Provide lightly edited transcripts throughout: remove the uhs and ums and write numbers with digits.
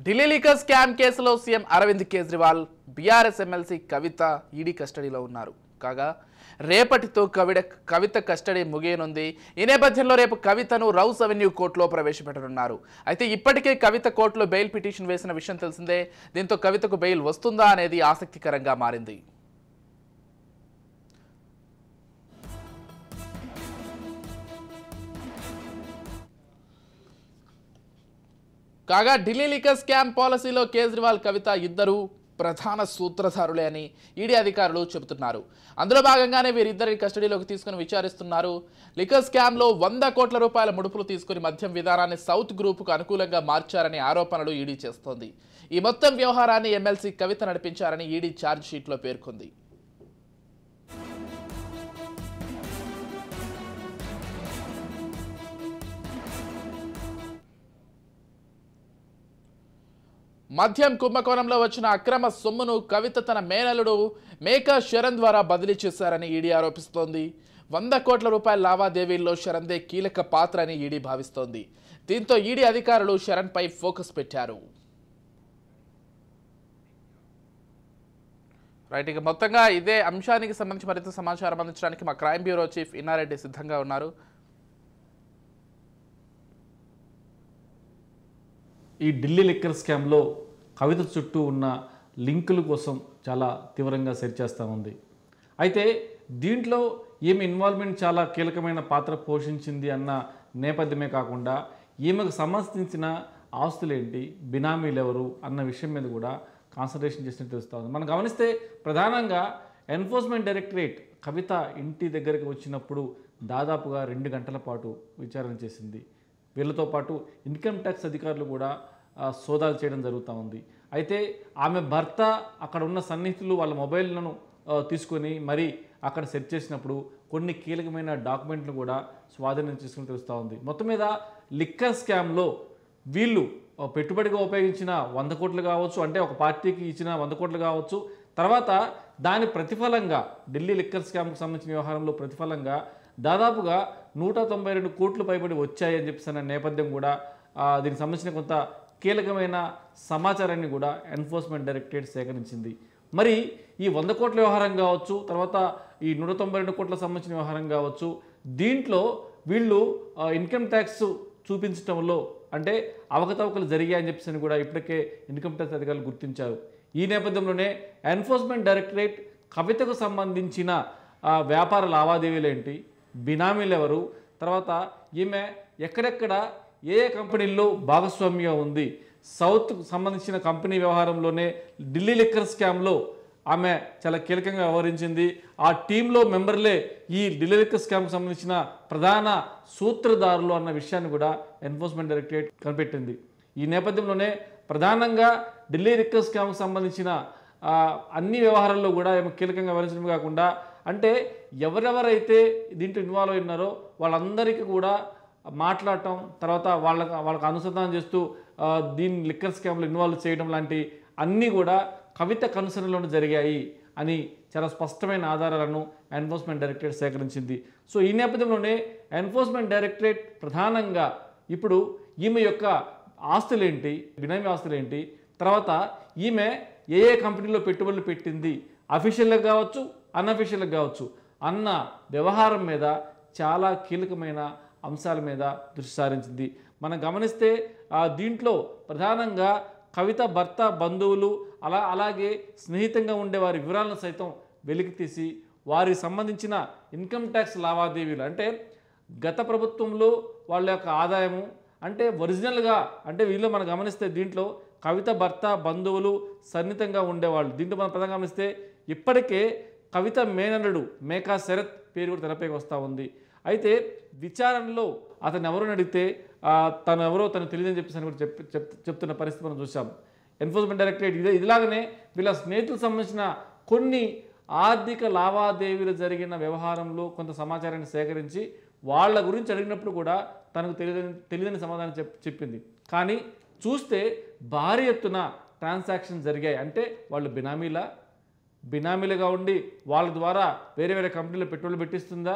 Delhi liquor scam కేసులో CM Arvind Kejriwal BRS MLC Kavitha ED కస్టడీలో ఉన్నారు. కాగా రేపటితో కవిత కస్టడీ ముగియనుంది. ఈ నేపథ్యంలో రేపు కవితను రౌస్ అవెన్యూ కోర్టులో ప్రవేశపెట్టనున్నారు. అయితే ఇప్పటికే కవిత కోర్టులో బెయిల్ పిటిషన్ వేసిన విషయం తెలిసిందే. దీంతో కవితకు బెయిల్ వస్తుందా అనేది ఆసక్తికరంగా మారింది. కాగా ఢిల్లీ లీకర్ స్కామ్ పాలసీలో కేజ్రీవాల్ కవిత ఇద్దరు ప్రధాన సూత్రధారులే అని ఈడీ అధికారులు చెబుతున్నారు. అందులో భాగంగానే వీరిద్దరిని కస్టడీలోకి తీసుకుని విచారిస్తున్నారు. లిక్కర్ స్కామ్లో 100 కోట్ల రూపాయల ముడుపులు తీసుకుని మద్యం విధానాన్ని సౌత్ గ్రూపుకు అనుకూలంగా మార్చారనే ఆరోపణలు ఈడీ చేస్తోంది. ఈ మొత్తం వ్యవహారాన్ని ఎమ్మెల్సీ కవిత నడిపించారని ఈడీ ఛార్జ్ షీట్లో పేర్కొంది. మద్యం కుంభకోణంలో వచ్చిన అక్రమ సొమ్మును కవిత తన మేనలుడు మేకా శరణ్ ద్వారా బదిలీ చేశారని ఈడీ ఆరోపిస్తోంది. 100 కోట్ల రూపాయల లావాదేవీల్లో శరణ్దే కీలక పాత్ర అని ఈడీ భావిస్తోంది. దీంతో ఈడీ అధికారులు శరణ్పై ఫోకస్ పెట్టారు. రైట్, ఇక మొత్తంగా ఇదే అంశానికి సంబంధించి మరింత సమాచారం అందించడానికి మా క్రైమ్ బ్యూరో చీఫ్ ఇన్నారెడ్డి సిద్ధంగా ఉన్నారు. ఈ ఢిల్లీ లిక్కర్ స్కామ్లో కవిత చుట్టూ ఉన్న లింకుల కోసం చాలా తీవ్రంగా సెర్చ్ చేస్తూ ఉంది. అయితే దీంట్లో ఈమె ఇన్వాల్వ్మెంట్ చాలా కీలకమైన పాత్ర పోషించింది అన్న నేపథ్యమే కాకుండా ఈమెకు సంబంధించిన ఆస్తులేంటి, బినామీలు ఎవరు అన్న విషయం మీద కూడా కాన్సన్ట్రేషన్ చేసినట్టు తెలుస్తూ ఉంది. మనం గమనిస్తే ప్రధానంగా ఎన్ఫోర్స్మెంట్ డైరెక్టరేట్ కవిత ఇంటి దగ్గరికి వచ్చినప్పుడు దాదాపుగా 2 గంటల పాటు విచారణ చేసింది. వీళ్ళతో పాటు ఇన్కమ్ ట్యాక్స్ అధికారులు కూడా సోదాలు చేయడం జరుగుతూ ఉంది. అయితే ఆమె భర్త అక్కడ ఉన్న సన్నిహితులు వాళ్ళ మొబైల్లను తీసుకొని మరి అక్కడ సెర్చ్ చేసినప్పుడు కొన్ని కీలకమైన డాక్యుమెంట్లు కూడా స్వాధీనం చేసుకుని తెలుస్తూ ఉంది. మొత్తం మీద లిక్కర్ స్కామ్లో వీళ్ళు పెట్టుబడిగా ఉపయోగించిన 100 కోట్లు కావచ్చు, అంటే ఒక పార్టీకి ఇచ్చిన 100 కోట్లు కావచ్చు, తర్వాత దాని ప్రతిఫలంగా ఢిల్లీ లిక్కర్ స్కామ్కి సంబంధించిన వ్యవహారంలో ప్రతిఫలంగా దాదాపుగా 192 కోట్లు పైబడి వచ్చాయని చెప్పిన నేపథ్యం కూడా దీనికి సంబంధించిన కొంత కీలకమైన సమాచారాన్ని కూడా ఎన్ఫోర్స్మెంట్ డైరెక్టరేట్ సేకరించింది. మరి ఈ 100 కోట్ల వ్యవహారం కావచ్చు, తర్వాత ఈ 192 కోట్ల సంబంధించిన వ్యవహారం కావచ్చు, దీంట్లో వీళ్ళు ఇన్కమ్ ట్యాక్స్ చూపించడంలో అంటే అవకతవకలు జరిగాయని చెప్పేసి కూడా ఇప్పటికే ఇన్కమ్ ట్యాక్స్ అధికారులు గుర్తించారు. ఈ నేపథ్యంలోనే ఎన్ఫోర్స్మెంట్ డైరెక్టరేట్ కవితకు సంబంధించిన వ్యాపార లావాదేవీలు ఏంటి, బినామీలు ఎవరు, తర్వాత ఈమె ఎక్కడెక్కడ ఏ కంపెనీల్లో భాగస్వామ్యం ఉంది, సౌత్కు సంబంధించిన కంపెనీ వ్యవహారంలోనే ఢిల్లీ లిక్కర్ స్కామ్లో ఆమె చాలా కీలకంగా వ్యవహరించింది. ఆ టీంలో మెంబర్లే ఈ ఢిల్లీ లిక్కర్ స్కామ్కి సంబంధించిన ప్రధాన సూత్రధారులు అన్న విషయాన్ని కూడా ఎన్ఫోర్స్మెంట్ డైరెక్టరేట్ కనిపెట్టింది. ఈ నేపథ్యంలోనే ప్రధానంగా ఢిల్లీ లిక్కర్ స్కామ్కి సంబంధించిన అన్ని వ్యవహారాల్లో కూడా ఆమె కీలకంగా వ్యవహరించడమే కాకుండా అంటే ఎవరెవరైతే దీంట్లో ఇన్వాల్వ్ అయి ఉన్నారో వాళ్ళందరికీ కూడా మాట్లాడటం, తర్వాత వాళ్ళకు అనుసంధానం చేస్తూ దీన్ని లిక్కర్ స్కామ్లో ఇన్వాల్వ్ చేయడం లాంటి అన్నీ కూడా కవిత కనుసరణలోనే జరిగాయి అని చాలా స్పష్టమైన ఆధారాలను ఎన్ఫోర్స్మెంట్ డైరెక్టరేట్ సేకరించింది. సో ఈ నేపథ్యంలోనే ఎన్ఫోర్స్మెంట్ డైరెక్టరేట్ ప్రధానంగా ఇప్పుడు ఈమె యొక్క ఆస్తులేంటి, బినామీ ఆస్తులేంటి, తర్వాత ఈమె ఏ కంపెనీలో పెట్టుబడులు పెట్టింది, అఫీషియల్గా కావచ్చు అన్అఫీషియల్గా కావచ్చు అన్న వ్యవహారం మీద చాలా కీలకమైన అంశాల మీద దృష్టి సారించింది. మనం గమనిస్తే దీంట్లో ప్రధానంగా కవిత భర్త బంధువులు అలాగే స్నేహితంగా ఉండే వారి వివరాలను సైతం వెలికి తీసి వారికి సంబంధించిన ఇన్కమ్ ట్యాక్స్ లావాదేవీలు అంటే గత ప్రభుత్వంలో వాళ్ళ యొక్క ఆదాయము అంటే ఒరిజినల్గా అంటే వీళ్ళు మనం గమనిస్తే దీంట్లో కవిత భర్త బంధువులు సన్నిహితంగా ఉండేవాళ్ళు. దీంట్లో మనం ప్రధానంగా గమనిస్తే ఇప్పటికే కవిత మేనల్లుడు మేకా శరత్ పేరు కూడా తెరపైకి వస్తూ ఉంది. అయితే విచారణలో అతను ఎవరని అడిగితే తను ఎవరో తను తెలియదని చెప్పేసి కూడా చెప్తున్న పరిస్థితి మనం చూసాం. ఎన్ఫోర్స్మెంట్ డైరెక్టరేట్ ఇలాగనే వీళ్ళ స్నేహితులకు సంబంధించిన కొన్ని ఆర్థిక లావాదేవీలు జరిగిన వ్యవహారంలో కొంత సమాచారాన్ని సేకరించి వాళ్ళ గురించి అడిగినప్పుడు కూడా తనకు తెలియదని సమాధానం చెప్పింది. కానీ చూస్తే భారీ ఎత్తున ట్రాన్సాక్షన్ జరిగాయి. అంటే వాళ్ళు బినామీలుగా ఉండి వాళ్ళ ద్వారా వేరే వేరే కంపెనీలో పెట్టుబడులు పెట్టిస్తుందా,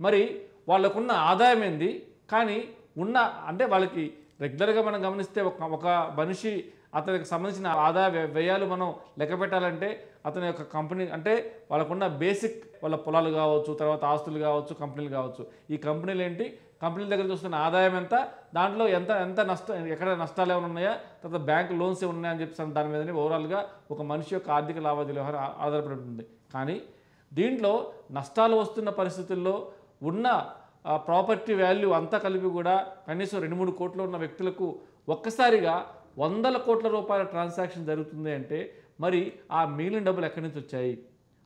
మరి వాళ్ళకున్న ఆదాయం ఏంది, కానీ ఉన్న అంటే వాళ్ళకి రెగ్యులర్గా మనం గమనిస్తే ఒక మనిషి అతనికి సంబంధించిన ఆదాయ వ్యయాలు మనం లెక్క పెట్టాలంటే అతని యొక్క కంపెనీ అంటే వాళ్ళకున్న బేసిక్ వాళ్ళ పొలాలు కావచ్చు, తర్వాత ఆస్తులు కావచ్చు, కంపెనీలు కావచ్చు. ఈ కంపెనీలు ఏంటి, కంపెనీల దగ్గర చూస్తున్న ఆదాయం ఎంత, దాంట్లో ఎంత నష్టం, ఎక్కడ నష్టాలు ఏమైనా ఉన్నాయా, తర్వాత బ్యాంక్ లోన్స్ ఏమైనా ఉన్నాయని చెప్పి దాని మీదనే ఓవరాల్గా ఒక మనిషి యొక్క ఆర్థిక లావాదేవీల వ్యవహారం ఆధారపడి ఉంటుంది. కానీ దీంట్లో నష్టాలు వస్తున్న పరిస్థితుల్లో ఉన్న ప్రాపర్టీ వాల్యూ అంతా కలిపి కూడా కనీసం 2-3 కోట్లు ఉన్న వ్యక్తులకు ఒక్కసారిగా 100 కోట్ల రూపాయల ట్రాన్సాక్షన్ జరుగుతుంది అంటే మరి ఆ మిగిలిన డబ్బులు ఎక్కడి నుంచి వచ్చాయి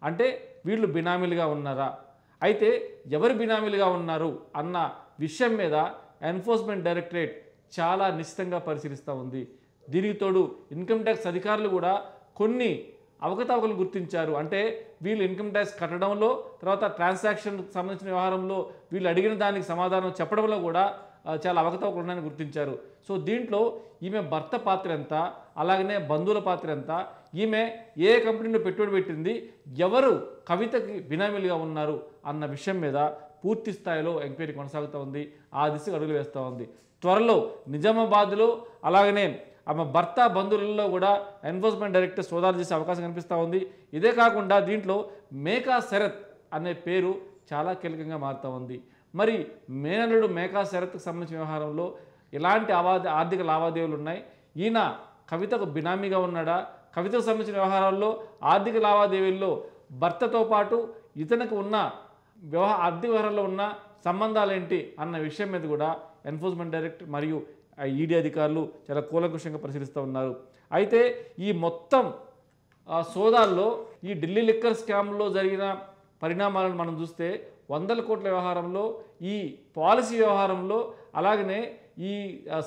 అంటే వీళ్ళు బినామీలుగా ఉన్నారా, అయితే ఎవరు బినామీలుగా ఉన్నారు అన్న విషయం మీద ఎన్ఫోర్స్మెంట్ డైరెక్టరేట్ చాలా నిశ్చితంగా పరిశీలిస్తూ ఉంది. దీనికి తోడు ఇన్కమ్ ట్యాక్స్ అధికారులు కూడా కొన్ని అవకతవకలు గుర్తించారు. అంటే వీళ్ళు ఇన్కమ్ ట్యాక్స్ కట్టడంలో, తర్వాత ట్రాన్సాక్షన్ సంబంధించిన వ్యవహారంలో వీళ్ళు అడిగిన దానికి సమాధానం చెప్పడంలో కూడా చాలా అవకతవకలు ఉన్నాయని గుర్తించారు. సో దీంట్లో ఈమె భర్త పాత్ర ఎంత, అలాగనే బంధువుల పాత్ర ఎంత, ఈమె ఏ కంపెనీలో పెట్టుబడి పెట్టింది, ఎవరు కవితకి బినామీలుగా ఉన్నారు అన్న విషయం మీద పూర్తి స్థాయిలో ఎంక్వైరీ కొనసాగుతూ ఉంది. ఆ దిశగా అడుగులు వేస్తూ ఉంది. త్వరలో నిజామాబాద్లో అలాగనే ఆమె భర్త బంధువులలో కూడా ఎన్ఫోర్స్మెంట్ డైరెక్టర్ సోదాలు చేసే అవకాశం కనిపిస్తూ ఉంది. ఇదే కాకుండా దీంట్లో మేకా శరత్ అనే పేరు చాలా కీలకంగా మారుతూ ఉంది. మరి మేనల్లుడు మేకా శరత్కు సంబంధించిన వ్యవహారంలో ఎలాంటి ఆర్థిక లావాదేవీలు ఉన్నాయి, ఈయన కవితకు బినామీగా ఉన్నాడా, కవితకు సంబంధించిన వ్యవహారాల్లో ఆర్థిక లావాదేవీల్లో భర్తతో పాటు ఇతనికి ఉన్న ఆర్థిక వ్యవహారాల్లో ఉన్న సంబంధాలు ఏంటి అన్న విషయం మీద కూడా ఎన్ఫోర్స్మెంట్ డైరెక్టర్ మరియు ఈడీ అధికారులు చాలా కూలంకుషంగా పరిశీలిస్తూ ఉన్నారు. అయితే ఈ మొత్తం సోదాల్లో ఈ ఢిల్లీ లిక్కర్ స్కామ్లో జరిగిన పరిణామాలను మనం చూస్తే 100 కోట్ల వ్యవహారంలో, ఈ పాలసీ వ్యవహారంలో, అలాగనే ఈ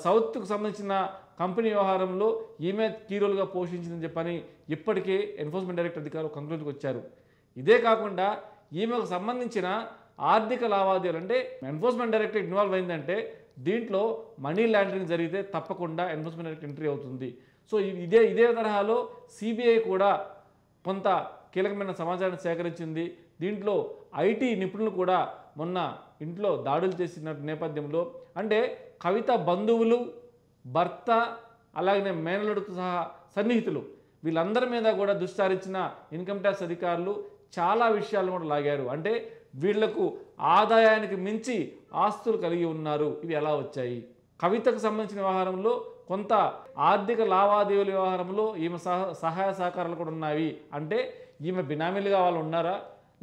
సౌత్కు సంబంధించిన కంపెనీ వ్యవహారంలో ఈమె కీ రోల్గా పోషించిందని చెప్పని ఇప్పటికే ఎన్ఫోర్స్మెంట్ డైరెక్టర్ అధికారులు కంక్లూజన్కి వచ్చారు. ఇదే కాకుండా ఈమెకు సంబంధించిన ఆర్థిక లావాదేవీలు అంటే ఎన్ఫోర్స్మెంట్ డైరెక్టరేట్ ఇన్వాల్వ్ అయిందంటే దీంట్లో మనీ లాండరింగ్ జరిగితే తప్పకుండా ఎన్ఫోర్స్మెంట్ డైరెక్టరేట్ ఎంట్రీ అవుతుంది. సో ఇదే తరహాలో సిబిఐ కూడా కొంత కీలకమైన సమాచారాన్ని సేకరించింది. దీంట్లో ఐటీ నిపుణులు కూడా మొన్న ఇంట్లో దాడులు చేసిన నేపథ్యంలో అంటే కవిత బంధువులు, భర్త, అలాగనే మేనల్లుడితో సహా సన్నిహితులు వీళ్ళందరి మీద కూడా దృష్టి సారించిన ఇన్కమ్ ట్యాక్స్ అధికారులు చాలా విషయాలను కూడా లాగారు. అంటే వీళ్లకు ఆదాయానికి మించి ఆస్తులు కలిగి ఉన్నారు, ఇవి ఎలా వచ్చాయి, కవితకు సంబంధించిన వ్యవహారంలో కొంత ఆర్థిక లావాదేవీల వ్యవహారంలో ఈమె సహాయ సహకారాలు కూడా ఉన్నాయి. అంటే ఈమె బినామీలుగా వాళ్ళు ఉన్నారా,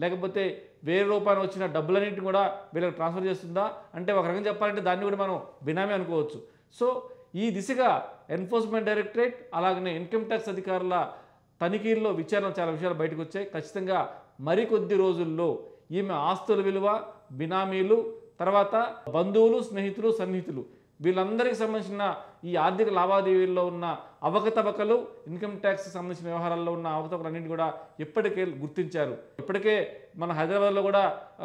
లేకపోతే వేరే రూపాయలు వచ్చిన డబ్బులన్నింటిని కూడా వీళ్ళకి ట్రాన్స్ఫర్ చేస్తుందా అంటే ఒక రకంగా చెప్పాలంటే దాన్ని కూడా మనం బినామీ అనుకోవచ్చు. సో ఈ దిశగా ఎన్ఫోర్స్మెంట్ డైరెక్టరేట్ అలాగనే ఇన్కమ్ ట్యాక్స్ అధికారుల తనిఖీల్లో విచారణ చాలా విషయాలు బయటకు వచ్చాయి. ఖచ్చితంగా మరికొద్ది రోజుల్లో ఈమె ఆస్తుల విలువ, బినామీలు, తర్వాత బంధువులు, స్నేహితులు, సన్నిహితులు వీళ్ళందరికీ సంబంధించిన ఈ ఆర్థిక లావాదేవీల్లో ఉన్న అవకతవకలు, ఇన్కమ్ ట్యాక్స్ సంబంధించిన వ్యవహారాల్లో ఉన్న అవకతవకలన్నింటినీ కూడా ఇప్పటికే గుర్తించారు. ఇప్పటికే మన హైదరాబాద్లో కూడా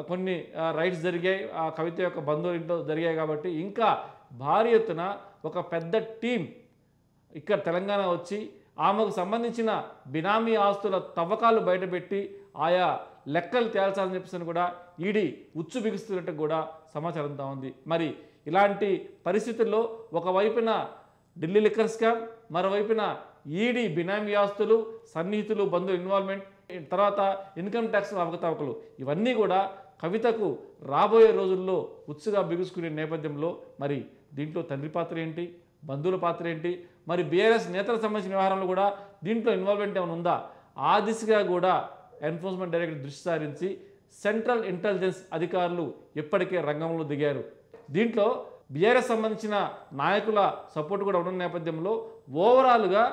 కొన్ని రైడ్స్ జరిగాయి, ఆ కవిత యొక్క బంధువుల ఇంట్లో జరిగాయి. కాబట్టి ఇంకా భారీ ఎత్తున ఒక పెద్ద టీం ఇక్కడ తెలంగాణ వచ్చి ఆమెకు సంబంధించిన బినామీ ఆస్తుల తవ్వకాలు బయటపెట్టి ఆయా లెక్కలు తేల్చాలని చెప్పేసి కూడా ఈడీ ఉచ్చు బిగుస్తున్నట్టు కూడా సమాచారం అంతా ఉంది. మరి ఇలాంటి పరిస్థితుల్లో ఒకవైపున ఢిల్లీ లిక్కర్ స్కామ్, మరోవైపున ఈడీ బినామీ ఆస్తులు, సన్నిహితులు, బంధువుల ఇన్వాల్వ్మెంట్, తర్వాత ఇన్కమ్ ట్యాక్స్ అవకతవకలు ఇవన్నీ కూడా కవితకు రాబోయే రోజుల్లో ఉత్సుగా బిగుసుకునే నేపథ్యంలో మరి దీంట్లో తండ్రి పాత్ర ఏంటి, బంధువుల పాత్ర ఏంటి, మరి బీఆర్ఎస్ నేతలకు సంబంధించిన వ్యవహారంలో కూడా దీంట్లో ఇన్వాల్వ్మెంట్ ఏమైనా ఉందా, ఆ దిశగా కూడా ఎన్ఫోర్స్మెంట్ డైరెక్టర్ దృష్టి సారించి సెంట్రల్ ఇంటెలిజెన్స్ అధికారులు ఇప్పటికే రంగంలో దిగారు. దీంట్లో బీఆర్ఎస్ సంబంధించిన నాయకుల సపోర్ట్ కూడా ఉన్న నేపథ్యంలో ఓవరాల్గా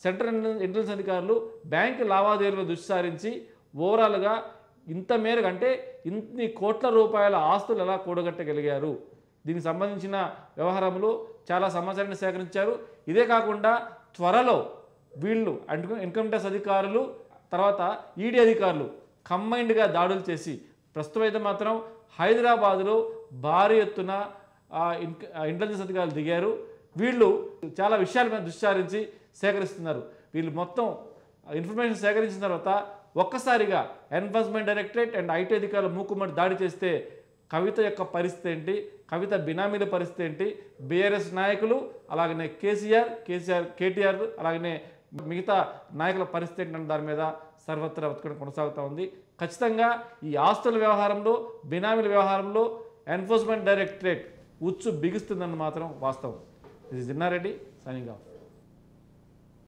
సెంట్రల్ ఇంటెలిజెన్స్ అధికారులు బ్యాంకు లావాదేవీలను దృష్టి సారించి ఓవరాల్గా ఇంత మేరకు అంటే ఇన్ని కోట్ల రూపాయల ఆస్తులు ఎలా కూడగట్టగలిగారు, దీనికి సంబంధించిన వ్యవహారంలో చాలా సమాచారాన్ని సేకరించారు. ఇదే కాకుండా త్వరలో వీళ్ళు ఇన్కమ్ ట్యాక్స్ అధికారులు, తర్వాత ఈడీ అధికారులు కంబైన్డ్గా దాడులు చేసి ప్రస్తుతం అయితే మాత్రం హైదరాబాదులో భారీ ఎత్తున ఇంటెలిజెన్స్ అధికారులు దిగారు. వీళ్ళు చాలా విషయాల మీద దృష్టి సారించి సేకరిస్తున్నారు. వీళ్ళు మొత్తం ఇన్ఫర్మేషన్ సేకరించిన తర్వాత ఒక్కసారిగా ఎన్ఫోర్స్మెంట్ డైరెక్టరేట్ అండ్ ఐటీ అధికారులు మూకుమ్మడి దాడి చేస్తే కవిత యొక్క పరిస్థితి ఏంటి, కవిత బినామీల పరిస్థితి ఏంటి, బీఆర్ఎస్ నాయకులు అలాగనే కేటీఆర్ అలాగనే మిగతా నాయకుల పరిస్థితి ఏంటంటే దాని మీద సర్వత్రా వెతకడం కొనసాగుతూ ఉంది. ఖచ్చితంగా ఈ ఆస్తుల వ్యవహారంలో, బినామీల వ్యవహారంలో ఎన్ఫోర్స్మెంట్ డైరెక్టరేట్ ఉచ్చు బిగుస్తుందని మాత్రం వాస్తవం. ఇది జిన్నారెడ్డి సైనింగ్ ఆఫ్.